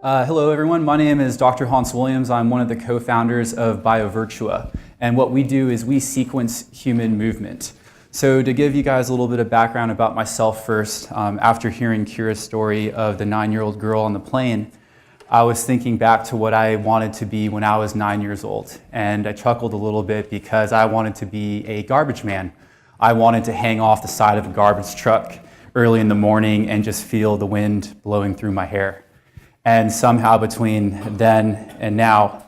Hello everyone, my name is Dr. Hans Williams. I'm one of the co-founders of BioVirtua, and what we do is we sequence human movement. So to give you guys a little bit of background about myself first, after hearing Kira's story of the 9-year-old girl on the plane, I was thinking back to what I wanted to be when I was 9 years old, and I chuckled a little bit because I wanted to be a garbage man. I wanted to hang off the side of a garbage truck early in the morning and just feel the wind blowing through my hair. And somehow between then and now,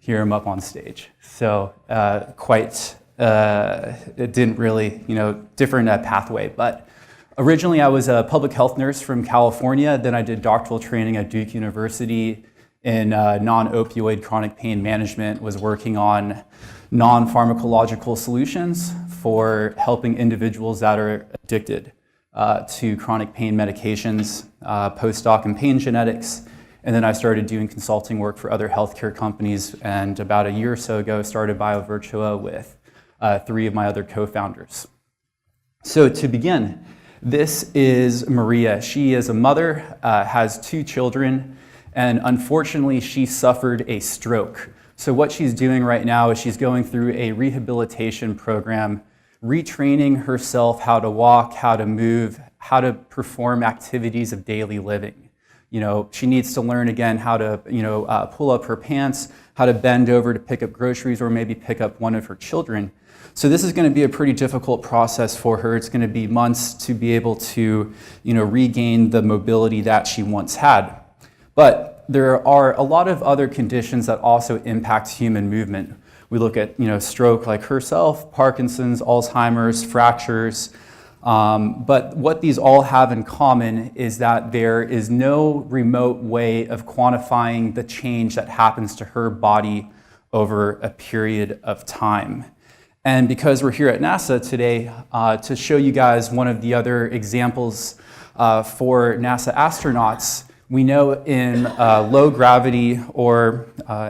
here I'm up on stage. So it didn't really, different pathway. But originally I was a public health nurse from California. Then I did doctoral training at Duke University in non-opioid chronic pain management, was working on non-pharmacological solutions for helping individuals that are addicted to chronic pain medications, postdoc in pain genetics, and then I started doing consulting work for other healthcare companies, and about a year or so ago started BioVirtua with 3 of my other co-founders. So to begin, this is Maria. She is a mother, has 2 children, and unfortunately she suffered a stroke. So what she's doing right now is she's going through a rehabilitation program, retraining herself how to walk, how to move, how to perform activities of daily living. She needs to learn again how to, pull up her pants, how to bend over to pick up groceries or maybe pick up one of her children. So this is going to be a pretty difficult process for her. It's going to be months to be able to, regain the mobility that she once had. But there are a lot of other conditions that also impact human movement. We look at, stroke like herself, Parkinson's, Alzheimer's, fractures. But what these all have in common is that there is no remote way of quantifying the change that happens to her body over a period of time. And because we're here at NASA today to show you guys one of the other examples for NASA astronauts, we know in low gravity or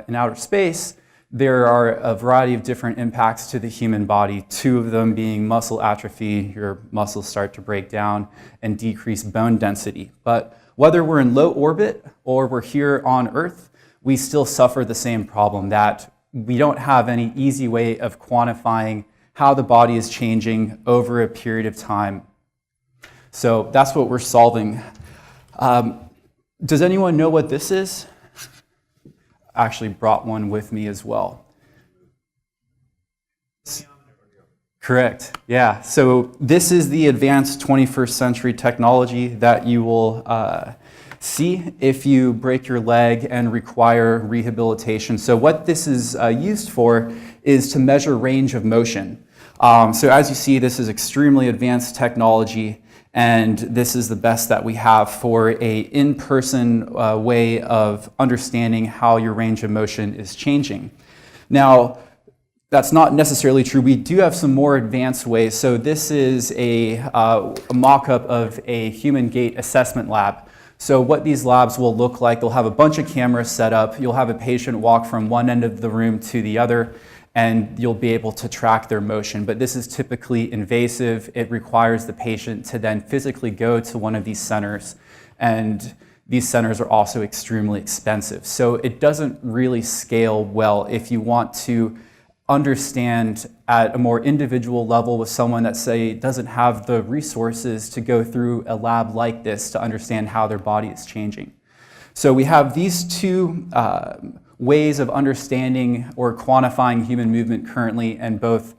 in outer space, there are a variety of different impacts to the human body, 2 of them being muscle atrophy, your muscles start to break down, and decreased bone density. But whether we're in low orbit or we're here on Earth, we still suffer the same problem, that we don't have any easy way of quantifying how the body is changing over a period of time. So that's what we're solving. Does anyone know what this is? Actually brought one with me as well. Correct, yeah. So this is the advanced 21st century technology that you will see if you break your leg and require rehabilitation. So what this is used for is to measure range of motion. So as you see, this is extremely advanced technology, and this is the best that we have for a in-person way of understanding how your range of motion is changing. Now, that's not necessarily true. We do have some more advanced ways. So this is a mock-up of a human gait assessment lab. So what these labs will look like, they'll have a bunch of cameras set up. You'll have a patient walk from one end of the room to the other, and you'll be able to track their motion. But this is typically invasive. It requires the patient to then physically go to one of these centers, and these centers are also extremely expensive. So it doesn't really scale well if you want to understand at a more individual level with someone that, say, doesn't have the resources to go through a lab like this to understand how their body is changing. So we have these 2 ways of understanding or quantifying human movement currently, and both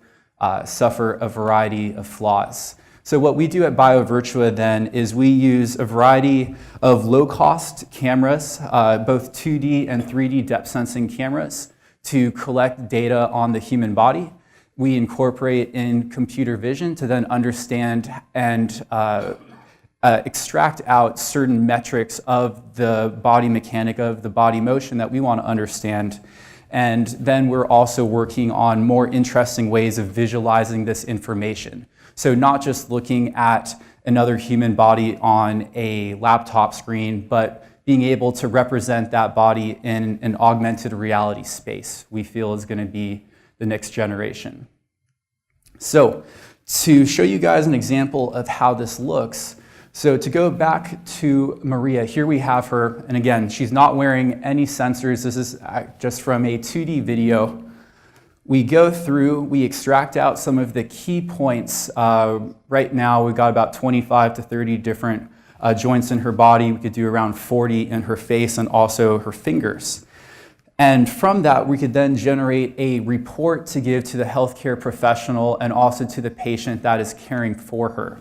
suffer a variety of flaws. So what we do at BioVirtua then is we use a variety of low-cost cameras, both 2D and 3D depth sensing cameras, to collect data on the human body. We incorporate in computer vision to then understand and extract out certain metrics of the body mechanic, of the body motion that we want to understand. And then we're also working on more interesting ways of visualizing this information. So not just looking at another human body on a laptop screen, but being able to represent that body in an augmented reality space, we feel is going to be the next generation. So to show you guys an example of how this looks, So to go back to Maria, here we have her, and again, she's not wearing any sensors. This is just from a 2D video. We go through, we extract out some of the key points. Right now, we've got about 25 to 30 different joints in her body. We could do around 40 in her face and also her fingers. And from that, we could then generate a report to give to the healthcare professional and also to the patient that is caring for her.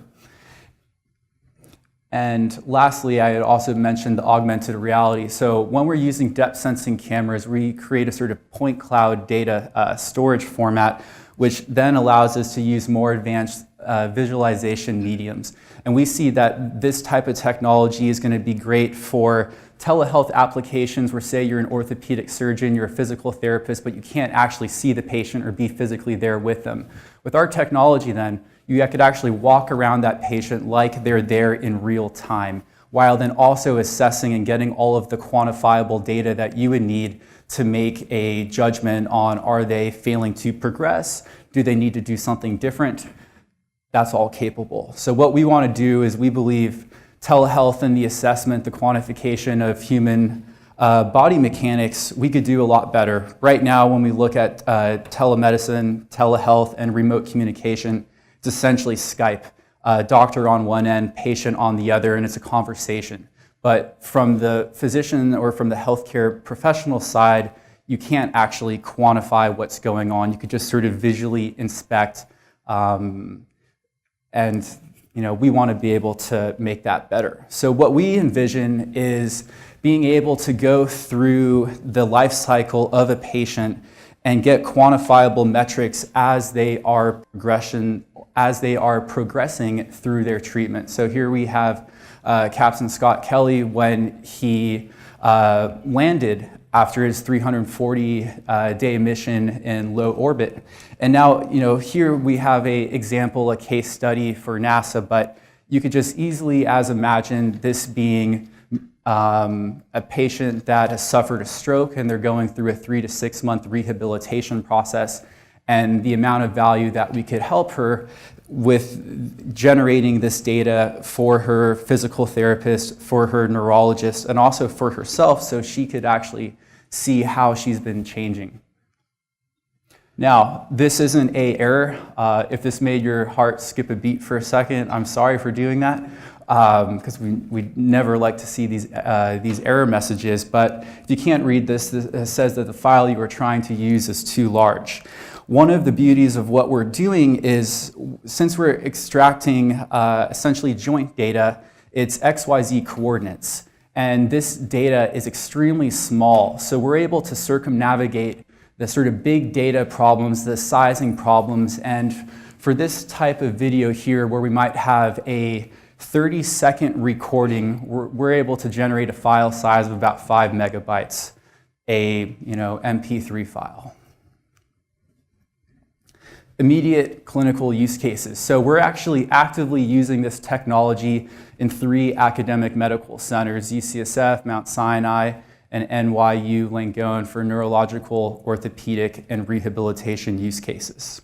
And lastly, I had also mentioned the augmented reality. So when we're using depth sensing cameras, we create a sort of point cloud data storage format, which then allows us to use more advanced visualization mediums. And we see that this type of technology is going to be great for telehealth applications where, say, you're an orthopedic surgeon, you're a physical therapist, but you can't actually see the patient or be physically there with them. With our technology then, you could actually walk around that patient like they're there in real time, while then also assessing and getting all of the quantifiable data that you would need to make a judgment on, are they failing to progress? Do they need to do something different? That's all capable. So what we want to do is we believe telehealth and the assessment, the quantification of human body mechanics, we could do a lot better. Right now, when we look at telemedicine, telehealth, and remote communication, it's essentially Skype. Doctor on one end, patient on the other, and it's a conversation. But from the physician or from the healthcare professional side, you can't actually quantify what's going on. You could just sort of visually inspect, and we want to be able to make that better. So what we envision is being able to go through the life cycle of a patient and get quantifiable metrics as they are progressing through their treatment. So here we have Captain Scott Kelly when he landed after his 340-day mission in low orbit. And now, here we have an example, a case study for NASA, but you could just easily imagine this being a patient that has suffered a stroke and they're going through a 3 to 6 month rehabilitation process, and the amount of value that we could help her with generating this data for her physical therapist, for her neurologist, and also for herself, so she could actually see how she's been changing. Now, this isn't an error. If this made your heart skip a beat for a second, I'm sorry for doing that, because we never like to see these error messages. But if you can't read this, this says that the file you are trying to use is too large. One of the beauties of what we're doing is, since we're extracting essentially joint data, it's XYZ coordinates. And this data is extremely small. So we're able to circumnavigate the sort of big data problems, the sizing problems. And for this type of video here, where we might have a 30-second recording, we're able to generate a file size of about 5 megabytes, a MP3 file. Immediate clinical use cases. So we're actually actively using this technology in 3 academic medical centers, UCSF, Mount Sinai, and NYU Langone, for neurological, orthopedic, and rehabilitation use cases.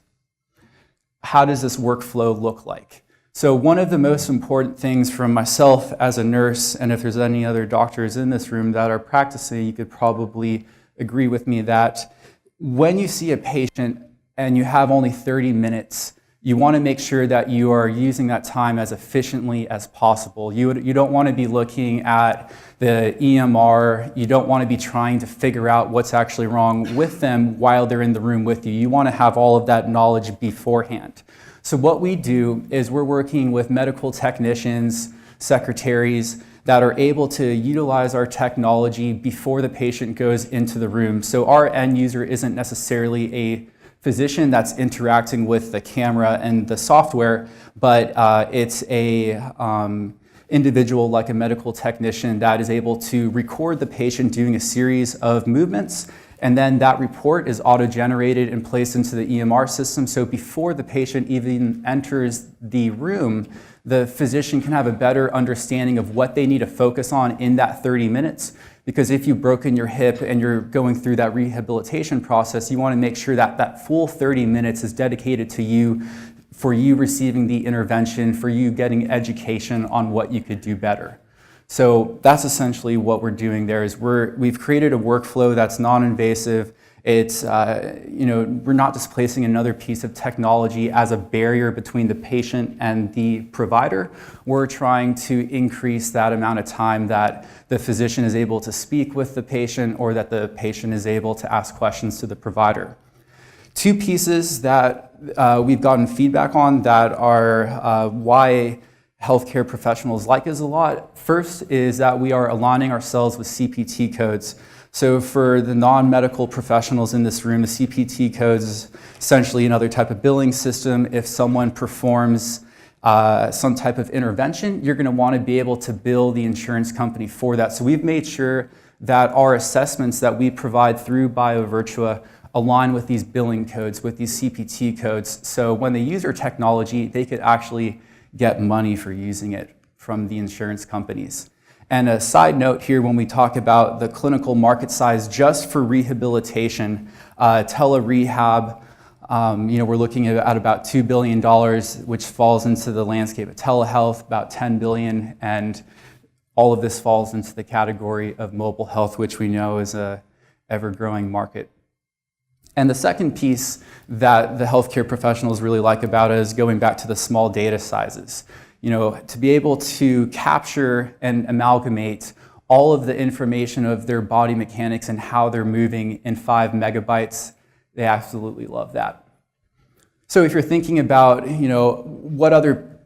How does this workflow look like? So one of the most important things from myself as a nurse, and if there's any other doctors in this room that are practicing, you could probably agree with me that when you see a patient and you have only 30 minutes, you want to make sure that you are using that time as efficiently as possible. You don't want to be looking at the EMR. You don't want to be trying to figure out what's actually wrong with them while they're in the room with you. You want to have all of that knowledge beforehand. So what we do is we're working with medical technicians, secretaries, that are able to utilize our technology before the patient goes into the room. So our end user isn't necessarily a physician that's interacting with the camera and the software, but it's a individual like a medical technician that is able to record the patient doing a series of movements, and then that report is auto-generated and placed into the EMR system. So before the patient even enters the room, the physician can have a better understanding of what they need to focus on in that 30 minutes. Because if you've broken your hip and you're going through that rehabilitation process, you want to make sure that that full 30 minutes is dedicated to you for you receiving the intervention, for you getting education on what you could do better. So that's essentially what we're doing there. Is we've created a workflow that's non-invasive. It's we're not displacing another piece of technology as a barrier between the patient and the provider. We're trying to increase that amount of time that the physician is able to speak with the patient, or that the patient is able to ask questions to the provider. Two pieces that we've gotten feedback on that are why healthcare professionals like us a lot. First is that we are aligning ourselves with CPT codes. So for the non-medical professionals in this room, the CPT codes is essentially another type of billing system. If someone performs some type of intervention, you're going to want to be able to bill the insurance company for that. So we've made sure that our assessments that we provide through BioVirtua align with these billing codes, with these CPT codes. So when they use our technology, they could actually get money for using it from the insurance companies. And a side note here, when we talk about the clinical market size just for rehabilitation, tele-rehab, we're looking at about $2 billion, which falls into the landscape of telehealth, about $10 billion, and all of this falls into the category of mobile health, which we know is a ever-growing market. And the second piece that the healthcare professionals really like about it is going back to the small data sizes. To be able to capture and amalgamate all of the information of their body mechanics and how they're moving in 5 megabytes, they absolutely love that. So if you're thinking about, what other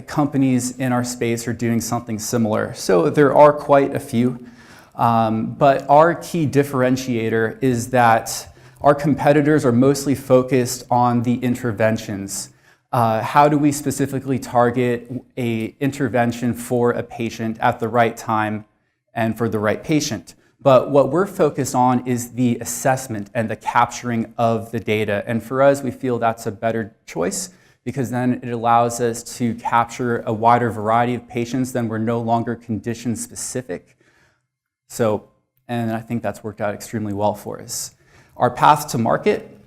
companies in our space are doing something similar, so there are quite a few, but our key differentiator is that our competitors are mostly focused on the interventions. How do we specifically target an intervention for a patient at the right time and for the right patient? But what we're focused on is the assessment and the capturing of the data. And for us, we feel that's a better choice, because then it allows us to capture a wider variety of patients. Then we're no longer condition specific. And I think that's worked out extremely well for us. Our path to market,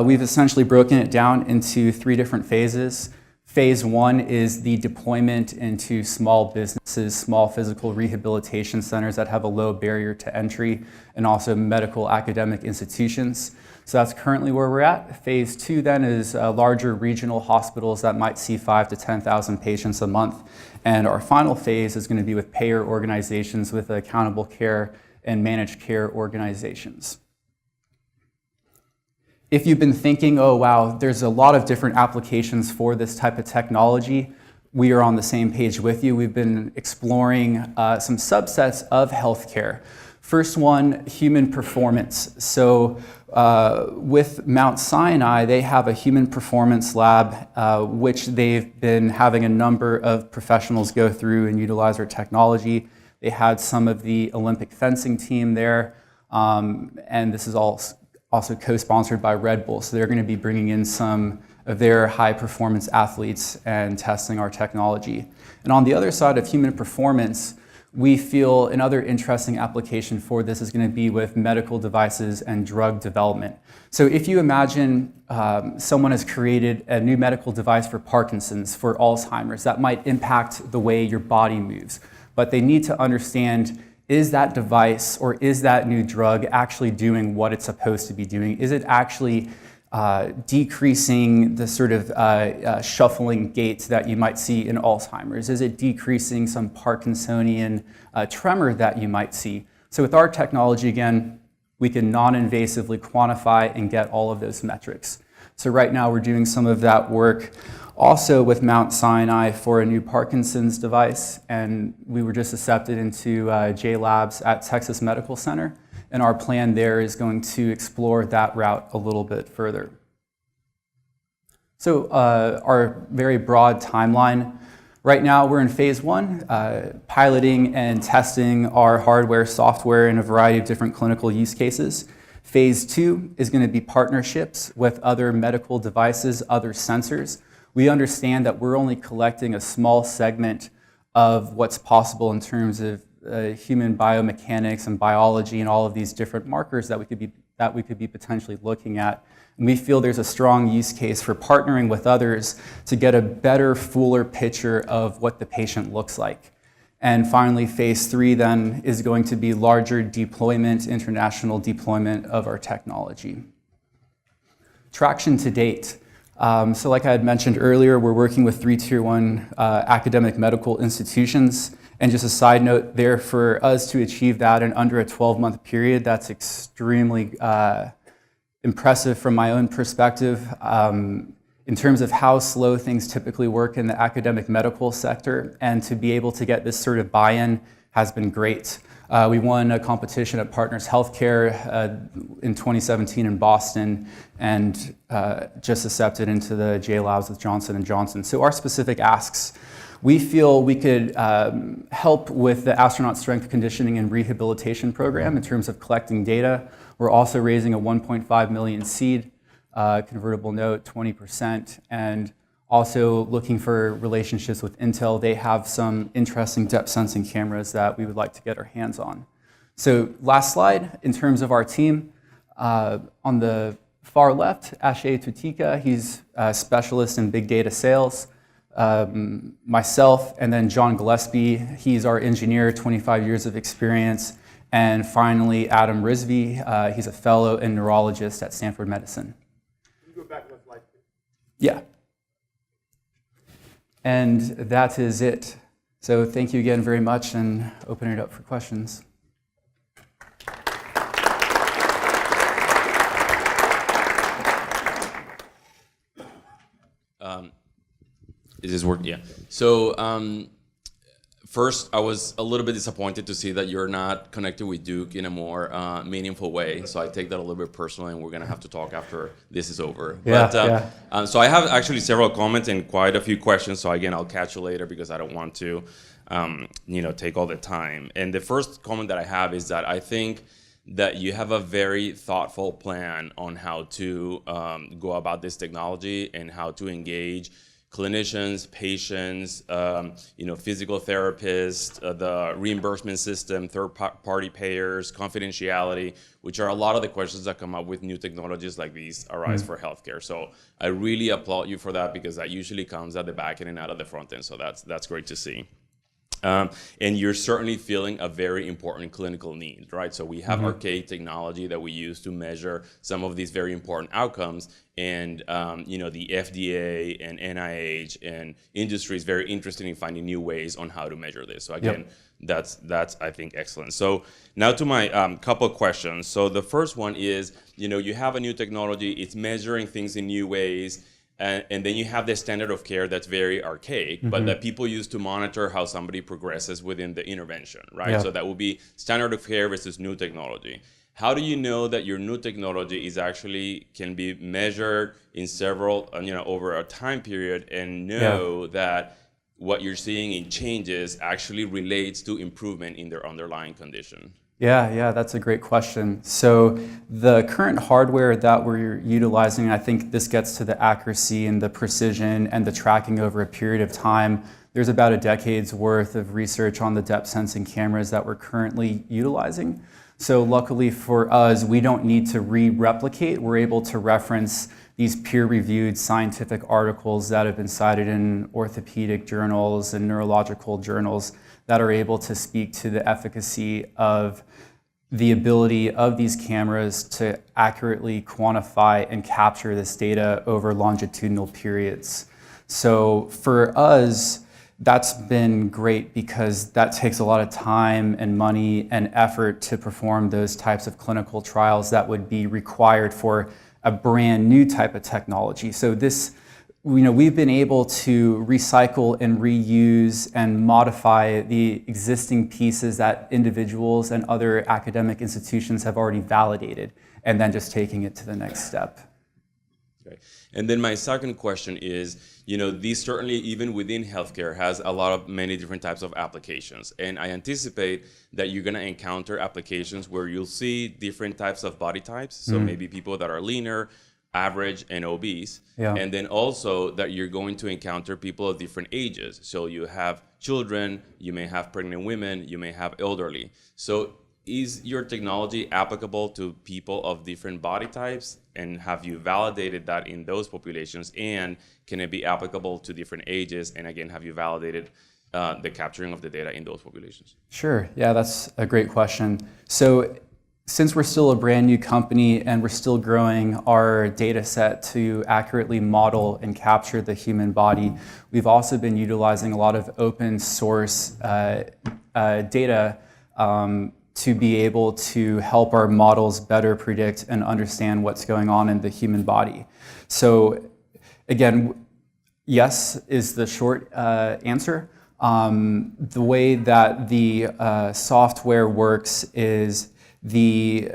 we've essentially broken it down into 3 different phases. Phase 1 is the deployment into small businesses, small physical rehabilitation centers that have a low barrier to entry, and also medical academic institutions. So that's currently where we're at. Phase 2 then is larger regional hospitals that might see 5,000 to 10,000 patients a month. And our final phase is going to be with payer organizations, with accountable care and managed care organizations. If you've been thinking, oh wow, there's a lot of different applications for this type of technology, we are on the same page with you. We've been exploring some subsets of healthcare. First one, human performance. So with Mount Sinai, they have a human performance lab, which they've been having a number of professionals go through and utilize our technology. They had some of the Olympic fencing team there, and this is all also co-sponsored by Red Bull. So they're going to be bringing in some of their high-performance athletes and testing our technology. And on the other side of human performance, we feel another interesting application for this is going to be with medical devices and drug development. So if you imagine someone has created a new medical device for Parkinson's, for Alzheimer's, that might impact the way your body moves. But they need to understand, is that device or is that new drug actually doing what it's supposed to be doing? Is it actually decreasing the sort of shuffling gait that you might see in Alzheimer's? Is it decreasing some Parkinsonian tremor that you might see? So with our technology, again, we can non-invasively quantify and get all of those metrics. So right now we're doing some of that work also with Mount Sinai for a new Parkinson's device, and we were just accepted into J Labs at Texas Medical Center, and our plan there is going to explore that route a little bit further. So our very broad timeline, right now we're in phase 1, piloting and testing our hardware, software in a variety of different clinical use cases. Phase 2 is going to be partnerships with other medical devices, other sensors. We understand that we're only collecting a small segment of what's possible in terms of human biomechanics and biology and all of these different markers that that we could be potentially looking at. And we feel there's a strong use case for partnering with others to get a better, fuller picture of what the patient looks like. And finally, phase 3 then is going to be larger deployment, international deployment of our technology. Traction to date. So like I had mentioned earlier, we're working with 3 Tier 1 academic medical institutions. And just a side note there, for us to achieve that in under a 12-month period, that's extremely impressive from my own perspective. In terms of how slow things typically work in the academic medical sector, and to be able to get this sort of buy-in has been great. We won a competition at Partners Healthcare in 2017 in Boston, and just accepted into the J Labs with Johnson & Johnson. So our specific asks, we feel we could help with the astronaut strength conditioning and rehabilitation program in terms of collecting data. We're also raising a 1.5 million seed, convertible note, 20%, and also looking for relationships with Intel. They have some interesting depth sensing cameras that we would like to get our hands on. So last slide, in terms of our team, on the far left, Aashay Tutika, he's a specialist in big data sales. Myself, and then John Gillespie, he's our engineer, 25 years of experience. And finally, Adam Rizvi, he's a fellow and neurologist at Stanford Medicine. Can you go back one slide, please? Yeah. And that is it. So thank you again very much, and open it up for questions. Is this working? Yeah. So first, I was a little bit disappointed to see that you're not connected with Duke in a more meaningful way. So I take that a little bit personally, and we're going to have to talk after this is over. Yeah, but, so I have actually several comments and quite a few questions. So again, I'll catch you later because I don't want to take all the time. And the first comment that I have is that I think that you have a very thoughtful plan on how to go about this technology and how to engage clinicians, patients, physical therapists, the reimbursement system, third-party payers, confidentiality, which are a lot of the questions that come up with new technologies like these arise for healthcare. So I really applaud you for that, because that usually comes at the back end and not at the front end. So that's great to see. And you're certainly feeling a very important clinical need, right? So we have archaic technology that we use to measure some of these very important outcomes, and the FDA and NIH and industry is very interested in finding new ways on how to measure this. So again, that's I think excellent. So now to my couple of questions. So the first one is, you have a new technology, it's measuring things in new ways. And then you have the standard of care that's very archaic, but that people use to monitor how somebody progresses within the intervention, right? Yeah. So that will be standard of care versus new technology. How do you know that your new technology is actually can be measured in several, over a time period, and know that what you're seeing in changes actually relates to improvement in their underlying condition? Yeah, that's a great question. So the current hardware that we're utilizing, I think this gets to the accuracy and the precision and the tracking over a period of time. There's about a decade's worth of research on the depth sensing cameras that we're currently utilizing. So luckily for us, we don't need to re-replicate. We're able to reference these peer-reviewed scientific articles that have been cited in orthopedic journals and neurological journals that are able to speak to the efficacy of the ability of these cameras to accurately quantify and capture this data over longitudinal periods. So for us, that's been great, because that takes a lot of time and money and effort to perform those types of clinical trials that would be required for a brand new type of technology. So this, we've been able to recycle and reuse and modify the existing pieces that individuals and other academic institutions have already validated, and then just taking it to the next step. Okay. And then my second question is, these certainly, even within healthcare, has a lot of many different types of applications. And I anticipate that you're going to encounter applications where you'll see different types of body types. So maybe people that are leaner, average, and obese. Yeah. And then also that you're going to encounter people of different ages. So you have children, you may have pregnant women, you may have elderly. So is your technology applicable to people of different body types? And have you validated that in those populations? And can it be applicable to different ages? And again, have you validated the capturing of the data in those populations? Sure. Yeah, that's a great question. So since we're still a brand new company and we're still growing our data set to accurately model and capture the human body, we've also been utilizing a lot of open source data to be able to help our models better predict and understand what's going on in the human body. So again, yes is the short answer. The way that the software works is we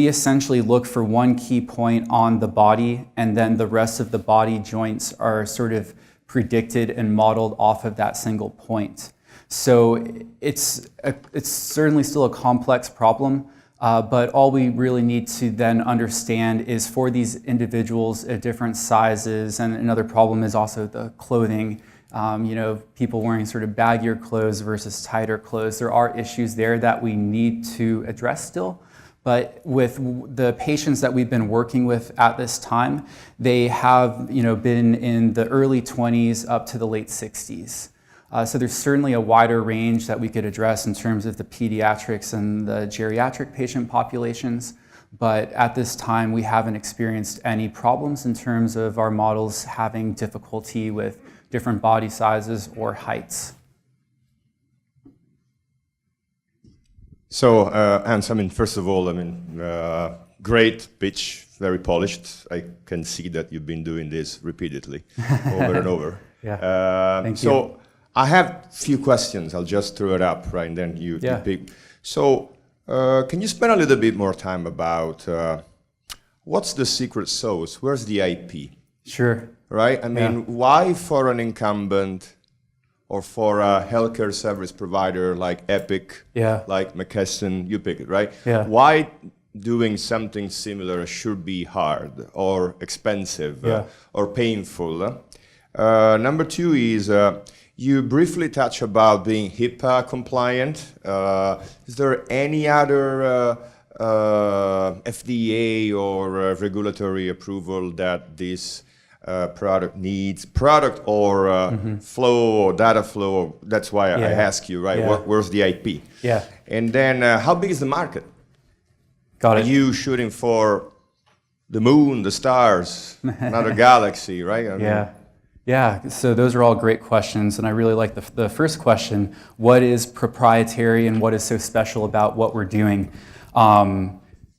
essentially look for one key point on the body, and then the rest of the body joints are sort of predicted and modeled off of that single point. So it's certainly still a complex problem, but all we really need to then understand is for these individuals at different sizes, and another problem is also the clothing. People wearing sort of baggier clothes versus tighter clothes. There are issues there that we need to address still. But with the patients that we've been working with at this time, they have been in the early 20s up to the late 60s. So there's certainly a wider range that we could address in terms of the pediatrics and the geriatric patient populations. But at this time, we haven't experienced any problems in terms of our models having difficulty with different body sizes or heights. So, Hans, first of all, great pitch, very polished. I can see that you've been doing this repeatedly, over and over. Yeah. Thank you. So, I have a few questions. I'll just throw it up, right, and then you pick. So, can you spend a little bit more time about what's the secret sauce? Where's the IP? Sure. Right? Why for an incumbent or for a healthcare service provider like Epic, like McKesson, you pick it, right? Yeah. Why doing something similar should be hard or expensive or painful? Number two is you briefly touch about being HIPAA compliant. Is there any other FDA or regulatory approval that this product needs, or flow or data flow? That's why I ask you, right? Where's the IP? Yeah. And then how big is the market? Got it. Are you shooting for the moon, the stars, not a galaxy, right? Yeah, so those are all great questions, and I really like the first question, what is proprietary and what is so special about what we're doing?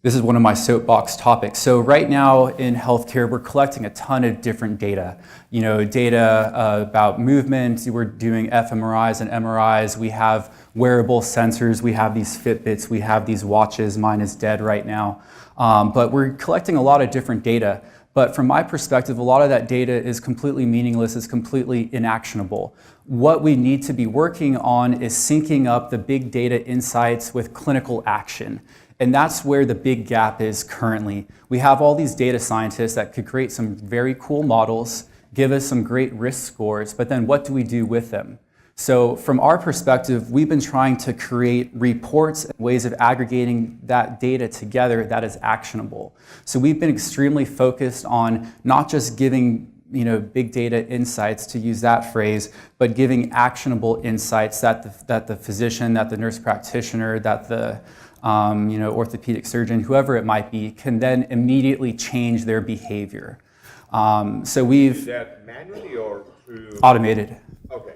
This is one of my soapbox topics. So right now in healthcare, we're collecting a ton of different data. Data about movement, we're doing fMRIs and MRIs, we have wearable sensors, we have these Fitbits, we have these watches, mine is dead right now. But we're collecting a lot of different data. But from my perspective, a lot of that data is completely meaningless, it's completely inactionable. What we need to be working on is syncing up the big data insights with clinical action. And that's where the big gap is currently. We have all these data scientists that could create some very cool models, give us some great risk scores, but then what do we do with them? So from our perspective, we've been trying to create reports and ways of aggregating that data together that is actionable. So we've been extremely focused on not just giving big data insights, to use that phrase, but giving actionable insights that the physician, that the nurse practitioner, that the orthopedic surgeon, whoever it might be, can then immediately change their behavior. So we've... Is that manually or through... Automated. Okay.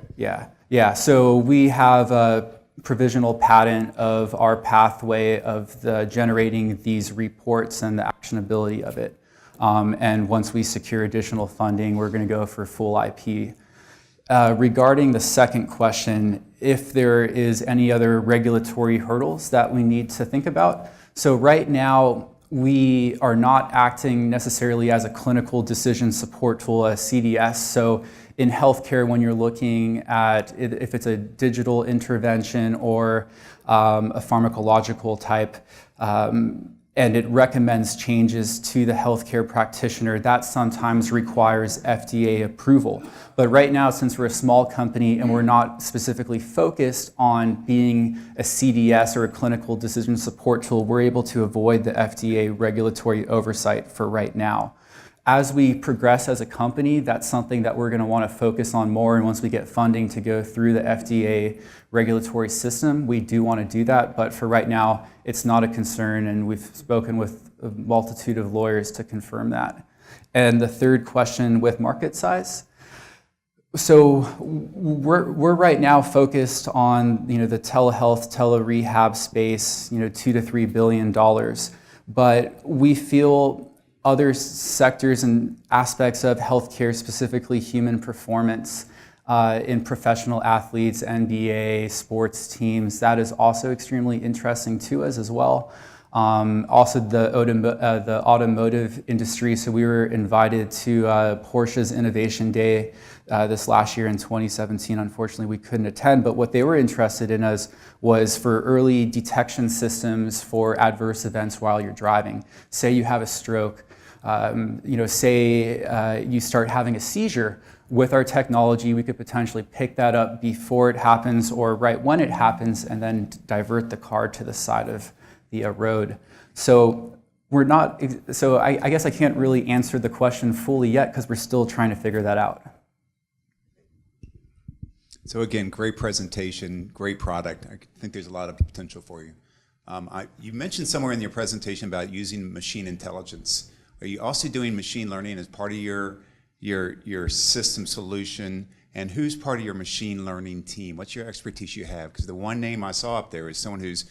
Yeah. So we have a provisional patent of our pathway of generating these reports and the actionability of it. And once we secure additional funding, we're going to go for full IP. Regarding the second question, if there is any other regulatory hurdles that we need to think about. So right now, we are not acting necessarily as a clinical decision support tool, a CDS. So in healthcare, when you're looking at if it's a digital intervention or a pharmacological type and it recommends changes to the healthcare practitioner, that sometimes requires FDA approval. But right now, since we're a small company and we're not specifically focused on being a CDS or a clinical decision support tool, we're able to avoid the FDA regulatory oversight for right now. As we progress as a company, that's something that we're going to want to focus on more. And once we get funding to go through the FDA regulatory system, we do want to do that. But for right now, it's not a concern. And we've spoken with a multitude of lawyers to confirm that. And the third question with market size. So we're right now focused on the telehealth, telerehab space, $2 to $3 billion. But we feel other sectors and aspects of healthcare, specifically human performance in professional athletes, NBA, sports teams, that is also extremely interesting to us as well. Also the automotive industry. So we were invited to Porsche's Innovation Day this last year in 2017. Unfortunately, we couldn't attend, but what they were interested in us was for early detection systems for adverse events while you're driving. Say you have a stroke, say you start having a seizure. With our technology, we could potentially pick that up before it happens or right when it happens and then divert the car to the side of the road. So I guess I can't really answer the question fully yet because we're still trying to figure that out. So again, great presentation, great product. I think there's a lot of potential for you. You mentioned somewhere in your presentation about using machine intelligence. Are you also doing machine learning as part of your system solution? And who's part of your machine learning team? What's your expertise you have? Because the one name I saw up there is someone who's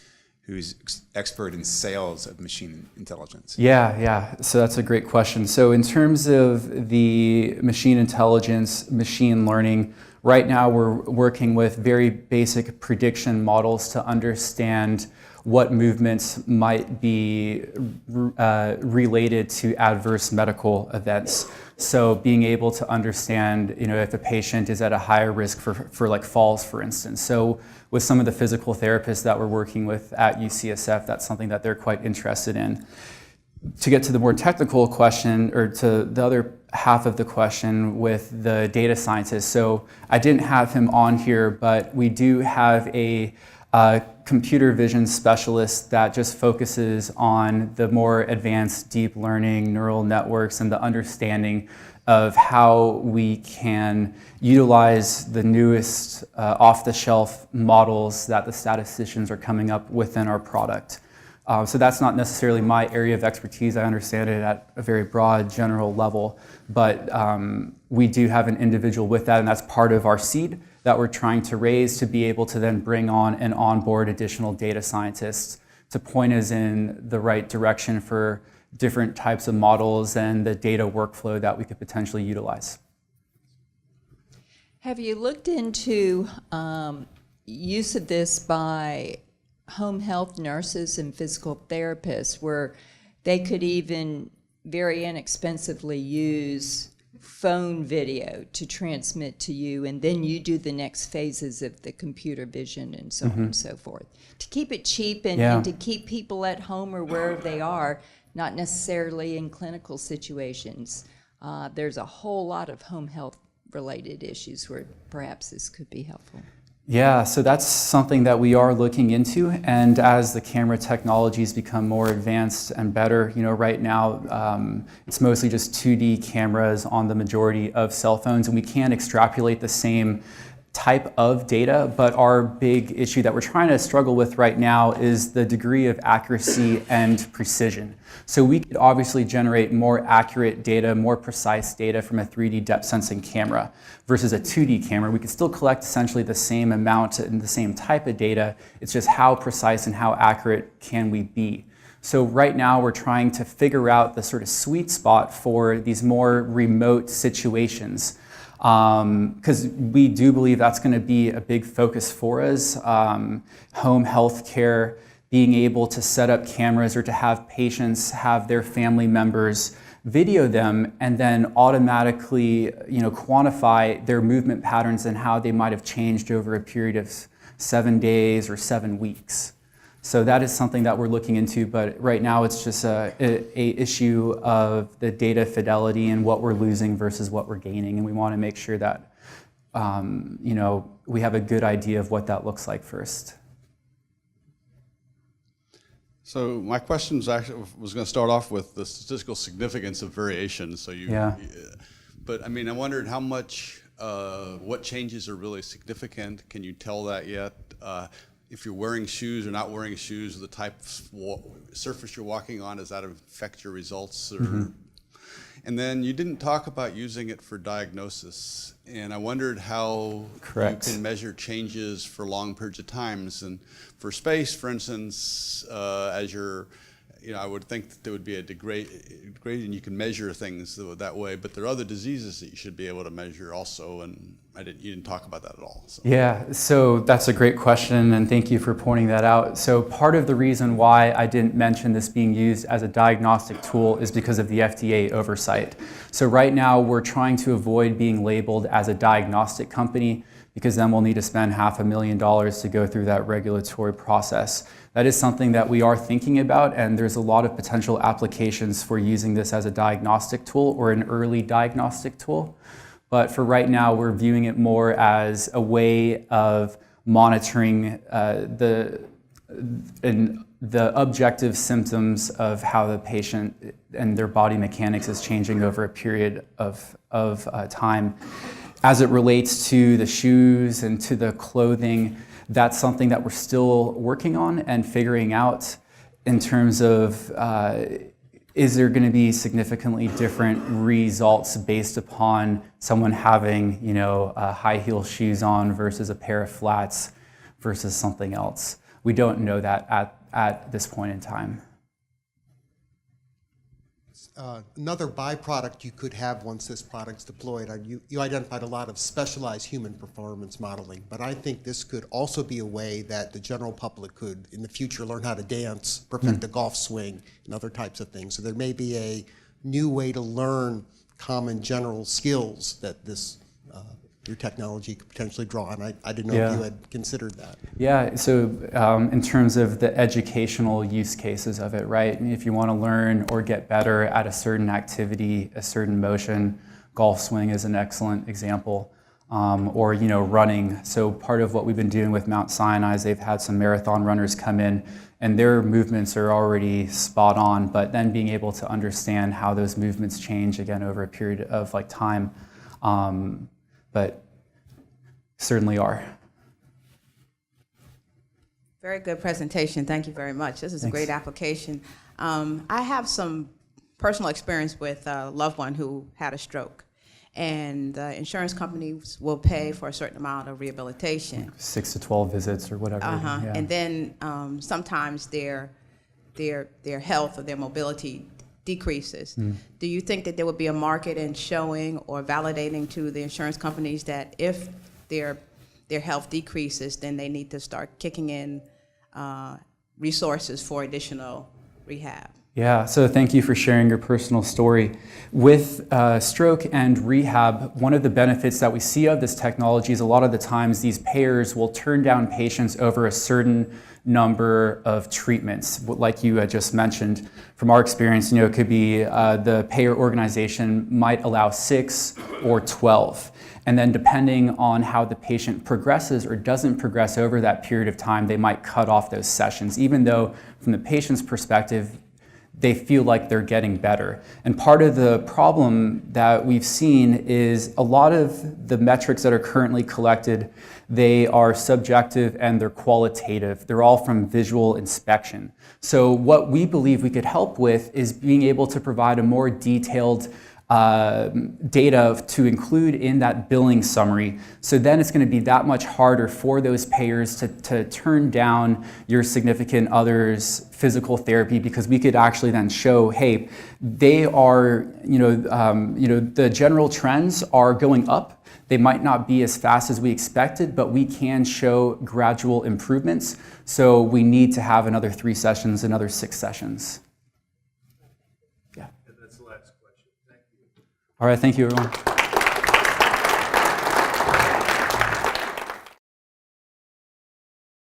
expert in sales of machine intelligence. Yeah. So that's a great question. So in terms of the machine intelligence, machine learning, right now we're working with very basic prediction models to understand what movements might be related to adverse medical events. So being able to understand, if a patient is at a higher risk for like falls, for instance. So with some of the physical therapists that we're working with at UCSF, that's something that they're quite interested in. To get to the more technical question, or to the other half of the question with the data scientist. So I didn't have him on here, but we do have a computer vision specialist that just focuses on the more advanced deep learning neural networks and the understanding of how we can utilize the newest off-the-shelf models that the statisticians are coming up within our product. So that's not necessarily my area of expertise. I understand it at a very broad general level, but we do have an individual with that, and that's part of our seed that we're trying to raise to be able to then bring on and onboard additional data scientists to point us in the right direction for different types of models and the data workflow that we could potentially utilize. Have you looked into use of this by home health nurses and physical therapists, where they could even very inexpensively use phone video to transmit to you, and then you do the next phases of the computer vision and so on and so forth, to keep it cheap and to keep people at home or wherever they are, not necessarily in clinical situations. There's a whole lot of home health related issues where perhaps this could be helpful. Yeah, so that's something that we are looking into, and as the camera technologies become more advanced and better, right now it's mostly just 2D cameras on the majority of cell phones, and we can extrapolate the same type of data, but our big issue that we're trying to struggle with right now is the degree of accuracy and precision. So we could obviously generate more accurate data, more precise data from a 3D depth sensing camera versus a 2D camera. We could still collect essentially the same amount and the same type of data. It's just how precise and how accurate can we be. So right now we're trying to figure out the sort of sweet spot for these more remote situations. Because we do believe that's going to be a big focus for us. Home health care, being able to set up cameras or to have patients have their family members video them and then automatically quantify their movement patterns and how they might have changed over a period of 7 days or 7 weeks. So that is something that we're looking into, but right now it's just a issue of the data fidelity and what we're losing versus what we're gaining, and we want to make sure that we have a good idea of what that looks like first. So my question was going to start off with the statistical significance of variation. So but I mean, I wondered how much, what changes are really significant? Can you tell that yet? If you're wearing shoes or not wearing shoes, the type of surface you're walking on, does that affect your results? Or, And then you didn't talk about using it for diagnosis, and I wondered how you can measure changes for long periods of times. And for space, for instance, as you're, I would think that there would be a degrading, you can measure things that way, but there are other diseases that you should be able to measure also, and you didn't talk about that at all. So. Yeah, so that's a great question, and thank you for pointing that out. So part of the reason why I didn't mention this being used as a diagnostic tool is because of the FDA oversight. So right now we're trying to avoid being labeled as a diagnostic company, because then we'll need to spend $500,000 to go through that regulatory process. That is something that we are thinking about, and there's a lot of potential applications for using this as a diagnostic tool or an early diagnostic tool. But for right now, we're viewing it more as a way of monitoring the objective symptoms of how the patient and their body mechanics is changing over a period of time. As it relates to the shoes and to the clothing, that's something that we're still working on and figuring out in terms of is there going to be significantly different results based upon someone having, high heel shoes on versus a pair of flats versus something else. We don't know that at this point in time. Another byproduct you could have once this product's deployed, you identified a lot of specialized human performance modeling, but I think this could also be a way that the general public could, in the future, learn how to dance, perfect a golf swing, and other types of things. So there may be a new way to learn common general skills that this your technology could potentially draw on. I didn't know if you had considered that. Yeah, so in terms of the educational use cases of it, right? If you want to learn or get better at a certain activity, a certain motion, golf swing is an excellent example, or running. So part of what we've been doing with Mount Sinai is they've had some marathon runners come in, and their movements are already spot on, but then being able to understand how those movements change again over a period of time. But certainly are. Very good presentation. Thank you very much. This is a great application. I have some personal experience with a loved one who had a stroke, and insurance companies will pay for a certain amount of rehabilitation. 6 to 12 visits or whatever. Yeah. And then sometimes their health or their mobility decreases. Do you think that there would be a market in showing or validating to the insurance companies that if their health decreases, then they need to start kicking in resources for additional rehab? Yeah, so thank you for sharing your personal story. With stroke and rehab, one of the benefits that we see of this technology is a lot of the times these payers will turn down patients over a certain number of treatments. Like you had just mentioned, from our experience, it could be the payer organization might allow 6 or 12. And then depending on how the patient progresses or doesn't progress over that period of time, they might cut off those sessions, even though from the patient's perspective, they feel like they're getting better. And part of the problem that we've seen is a lot of the metrics that are currently collected, they are subjective and they're qualitative. They're all from visual inspection. So what we believe we could help with is being able to provide a more detailed data to include in that billing summary. So then it's going to be that much harder for those payers to turn down your significant other's physical therapy, because we could actually then show, hey, they are, the general trends are going up. They might not be as fast as we expected, but we can show gradual improvements. So we need to have another 3 sessions, another 6 sessions. And that's the last question. Thank you. All right, thank you, everyone.